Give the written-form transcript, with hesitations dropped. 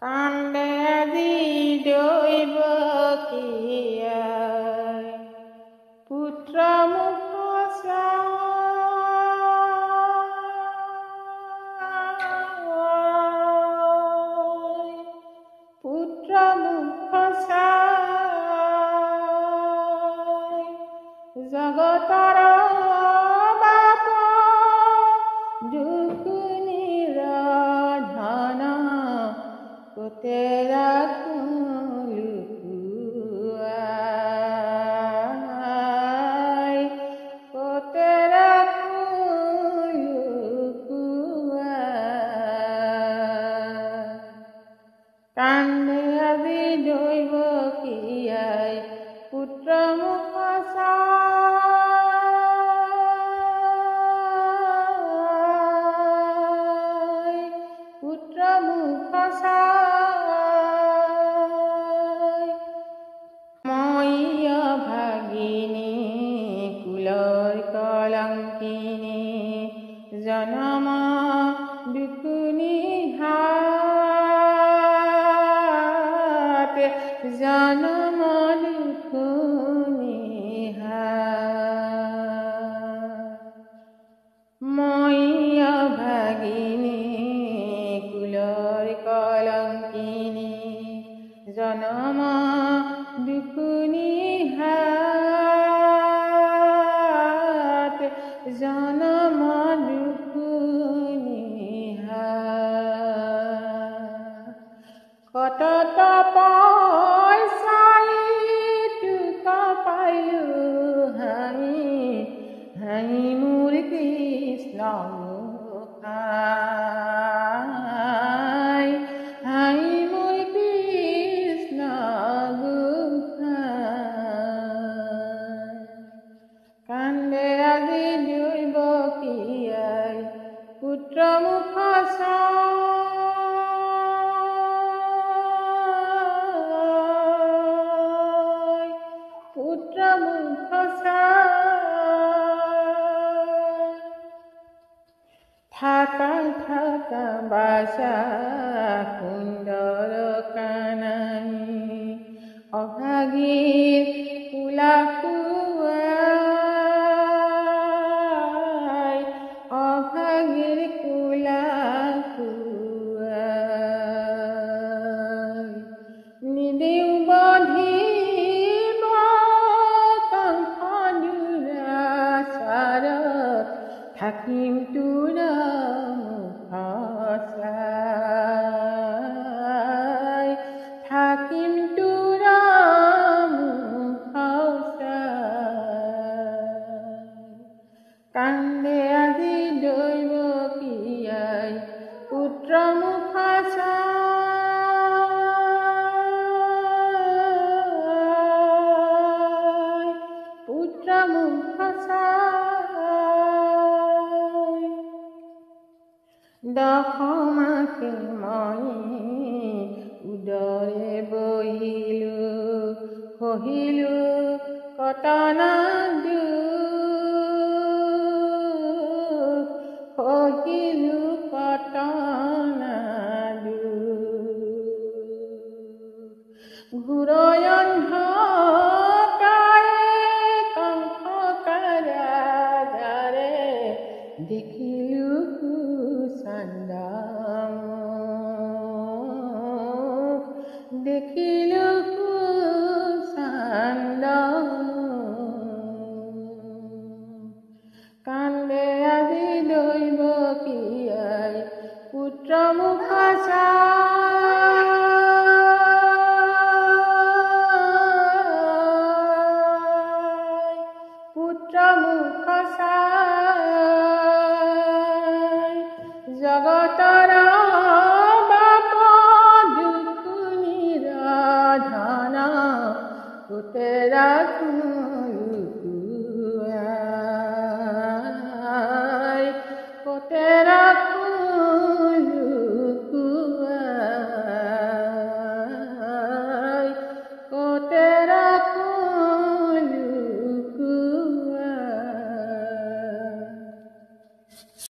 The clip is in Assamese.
কান্দে আজি দৈব কিয়াই পুত্ৰ মুখ চাই, পুত্ৰ মুখ চাই জগতৰ বাপ দুখ নিৰধন কোতে ৰাখো লুকুৱাই, কোতে ৰাখো লুকুৱাই। কান্দে আজি দৈব কিয়াই পুত্ৰ মুখ চাই, পুত্ৰ মুখ চাই। মই অভাগিনী কুলৰ কলংকিনী জনম দুখ নিহাত, জনম দুখ নিহাত। মই অভাগিনী কুলৰ কলংকিনী জনম দুখ নিহাত, জনম দুখ নিহাত। কত পইচাই দুখ পাইলো হাঁহি হাঁহি মোৰ কৃষ্ণ গোসাঁই, হাঁহি মোৰ কৃষ্ণ গোসাঁই। কান্দে আজি দৈব কিয়াই পুত্ৰ মুখ চাই, পুত্ৰ মুখ চাই। থাকা থাকা বাসা সুন্দৰ কানাই অভাগীৰ কোলা খুৱাই, অভাগীৰ কোলা খুৱাই। নিদেও বধিব কংস দুৰাচাৰত, থাকিম তোৰ মুখ চাই, থাকিম তোৰ মুখ চাই। কান্দে আজি দৈব কিয়াই পুত্ৰ মুখ চাই, পুত্ৰ মুখ চাই। দশমাকে মই উদৰে বহিলো সহিলো কটনা দুখ, সহিলো কটনা দুখ। ঘোৰ অন্ধকাৰে কংস কাৰাগাৰে দেখিলো কুচণ্ড মুখ, দেখিলো কুচণ্ড মুখ। কান্দে আজি দৈব কিয়াই পুত্ৰ মুখ চাই, পুত্ৰ মুখ চাই। জগতৰ বাপ দুখ নিৰধন কোতে ৰাখো লুকুৱাই, কোতে ৰাখো